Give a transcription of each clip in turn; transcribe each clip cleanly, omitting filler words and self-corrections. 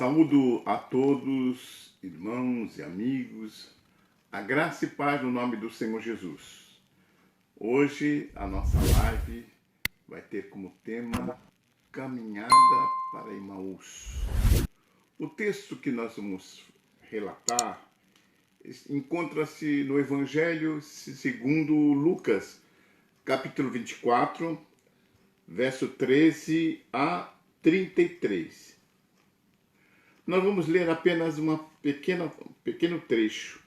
Saúdo a todos, irmãos e amigos, a graça e paz no nome do Senhor Jesus. Hoje a nossa live vai ter como tema Caminhada para Emaús. O texto que nós vamos relatar encontra-se no Evangelho segundo Lucas, capítulo 24, verso 13 a 33. Nós vamos ler apenas um pequeno trecho.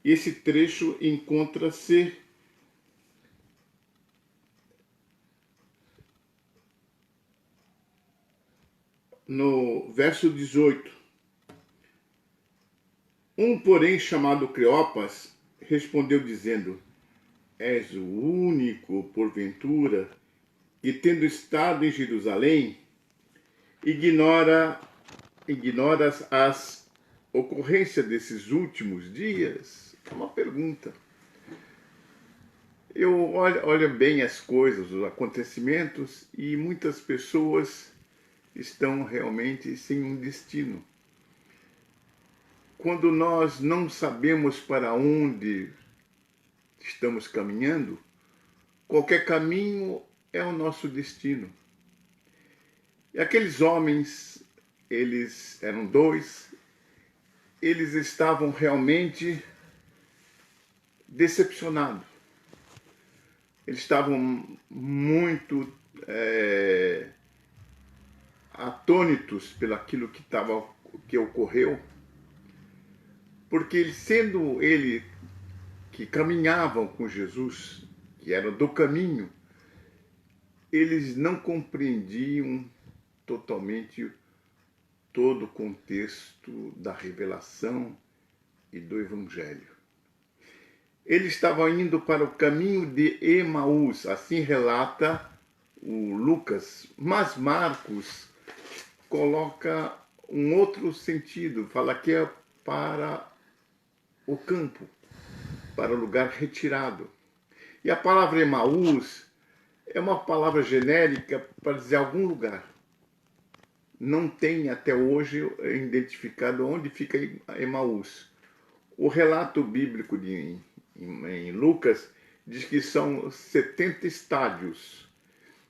Esse trecho encontra-se no verso 18. Porém, chamado Cleopas, respondeu dizendo: És o único, porventura, que tendo estado em Jerusalém, ignoras as ocorrências desses últimos dias? É uma pergunta. Eu olho bem as coisas, os acontecimentos, e muitas pessoas estão realmente sem um destino. Quando nós não sabemos para onde estamos caminhando, qualquer caminho é o nosso destino. E aqueles homens, eles eram dois, eles estavam realmente decepcionados. Eles estavam muito atônitos pelo aquilo que ocorreu, porque sendo ele que caminhavam com Jesus, que eram do caminho, eles não compreendiam totalmente todo o contexto da revelação e do Evangelho. Eles estavam indo para o caminho de Emaús, assim relata o Lucas, mas Marcos coloca um outro sentido, fala que é para o campo, para o lugar retirado. E a palavra Emaús é uma palavra genérica para dizer algum lugar. Não tem até hoje identificado onde fica Emaús. O relato bíblico em Lucas diz que são 70 estádios.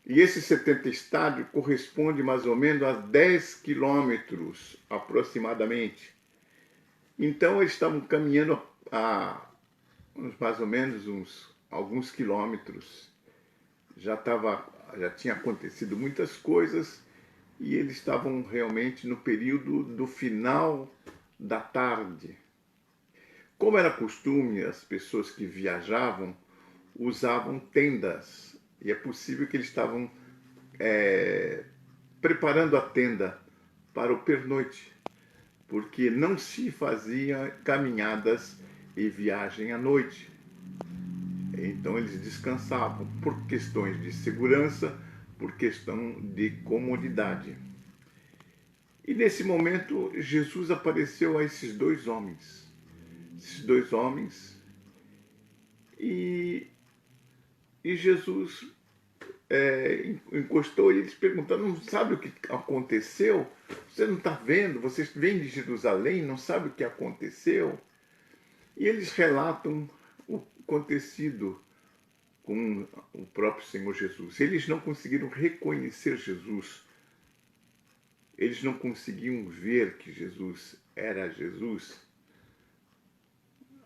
E esses 70 estádios correspondem mais ou menos a 10 quilômetros aproximadamente. Então eles estavam caminhando a mais ou menos alguns quilômetros. Já tinha acontecido muitas coisas e eles estavam realmente no período do final da tarde. Como era costume, as pessoas que viajavam usavam tendas. E é possível que eles estavam preparando a tenda para o pernoite, porque não se fazia caminhadas e viagem à noite. Então eles descansavam por questões de segurança, por questão de comodidade. E nesse momento Jesus apareceu a esses dois homens. E Jesus encostou e eles perguntaram: não sabe o que aconteceu? Você não está vendo? Vocês vêm de Jerusalém, não sabe o que aconteceu? E eles relatam o acontecido com o próprio Senhor Jesus. Eles não conseguiram reconhecer Jesus. Eles não conseguiam ver que Jesus era Jesus.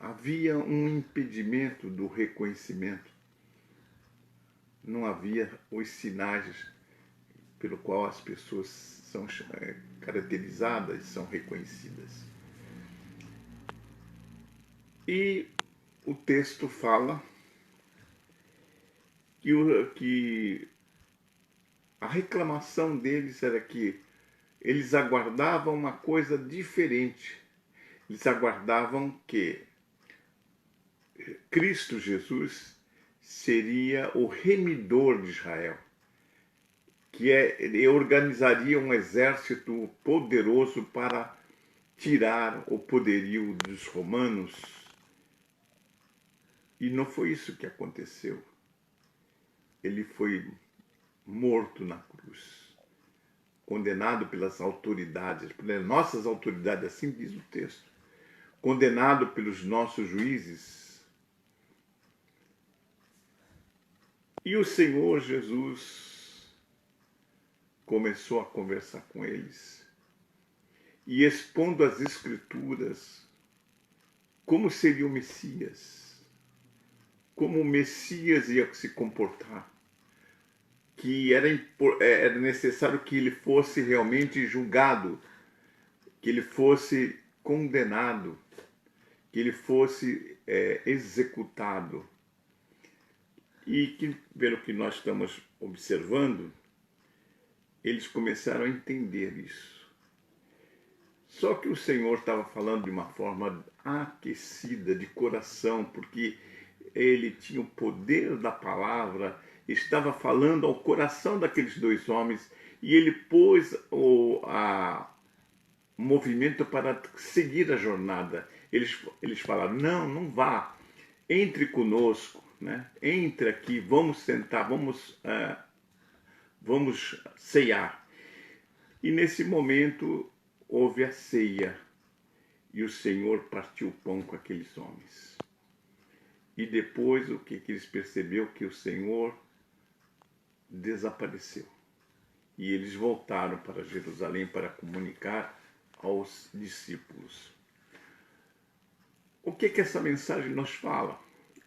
Havia um impedimento do reconhecimento. Não havia os sinais pelo qual as pessoas são caracterizadas, são reconhecidas. E o texto fala que a reclamação deles era que eles aguardavam uma coisa diferente. Eles aguardavam que Cristo Jesus seria o remidor de Israel, que ele organizaria um exército poderoso para tirar o poderio dos romanos. E não foi isso que aconteceu. Ele foi morto na cruz. condenado pelas autoridades, pelas nossas autoridades, assim diz o texto, condenado pelos nossos juízes. E o Senhor Jesus começou a conversar com eles e expondo as Escrituras como seria o Messias, como o Messias ia se comportar, que era necessário que ele fosse realmente julgado, que ele fosse condenado, que ele fosse executado. E que, pelo que nós estamos observando, eles começaram a entender isso. Só que o Senhor estava falando de uma forma aquecida, de coração, porque ele tinha o poder da palavra, estava falando ao coração daqueles dois homens, e ele pôs o movimento para seguir a jornada. Eles falaram, não vá, entre conosco, né? Entre aqui, vamos sentar, vamos ceiar. E nesse momento houve a ceia, e o Senhor partiu o pão com aqueles homens. E depois o que eles perceberam? Que o Senhor desapareceu. E eles voltaram para Jerusalém para comunicar aos discípulos. O que essa mensagem nos fala?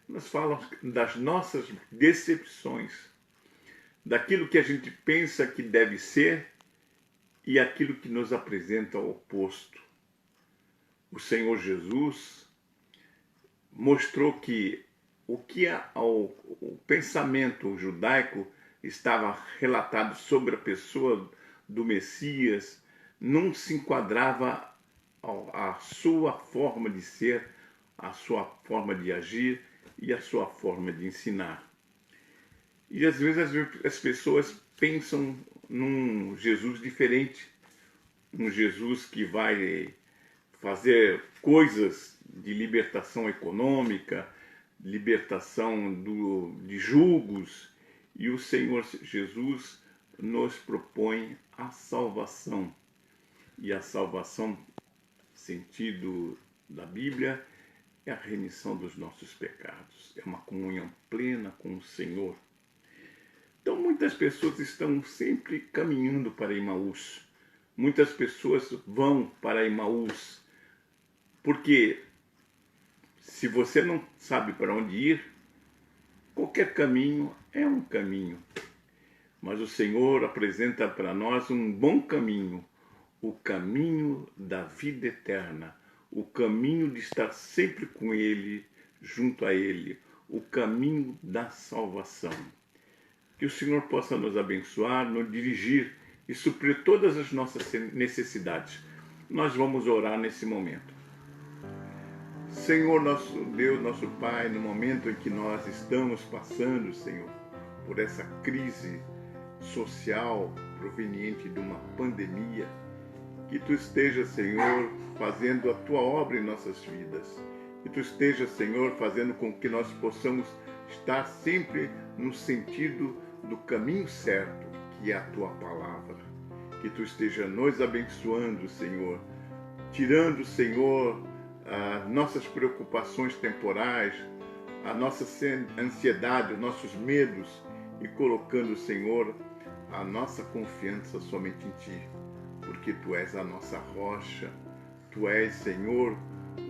Nos fala das nossas decepções, daquilo que a gente pensa que deve ser e aquilo que nos apresenta o oposto. O Senhor Jesus mostrou que o pensamento judaico estava relatado sobre a pessoa do Messias não se enquadrava à sua forma de ser, à sua forma de agir e à sua forma de ensinar. E às vezes as pessoas pensam num Jesus diferente, um Jesus que vai fazer coisas de libertação econômica, libertação de julgos, e o Senhor Jesus nos propõe a salvação. E a salvação, sentido da Bíblia, é a remissão dos nossos pecados, é uma comunhão plena com o Senhor. Então muitas pessoas estão sempre caminhando para Emaús. Muitas pessoas vão para Emaús, porque se você não sabe para onde ir, qualquer caminho é um caminho. Mas o Senhor apresenta para nós um bom caminho, o caminho da vida eterna, o caminho de estar sempre com Ele, junto a Ele, o caminho da salvação. Que o Senhor possa nos abençoar, nos dirigir e suprir todas as nossas necessidades. Nós vamos orar nesse momento. Senhor, nosso Deus, nosso Pai, no momento em que nós estamos passando, Senhor, por essa crise social proveniente de uma pandemia, que Tu esteja, Senhor, fazendo a Tua obra em nossas vidas. Que Tu esteja, Senhor, fazendo com que nós possamos estar sempre no sentido do caminho certo, que é a Tua palavra. Que Tu esteja nos abençoando, Senhor, tirando, Senhor, as nossas preocupações temporais, a nossa ansiedade, os nossos medos e colocando, Senhor, a nossa confiança somente em Ti, porque Tu és a nossa rocha, Tu és, Senhor,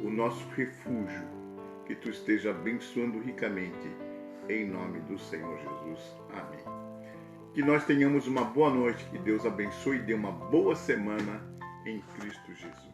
o nosso refúgio. Que Tu esteja abençoando ricamente, em nome do Senhor Jesus. Amém. Que nós tenhamos uma boa noite, que Deus abençoe e dê uma boa semana em Cristo Jesus.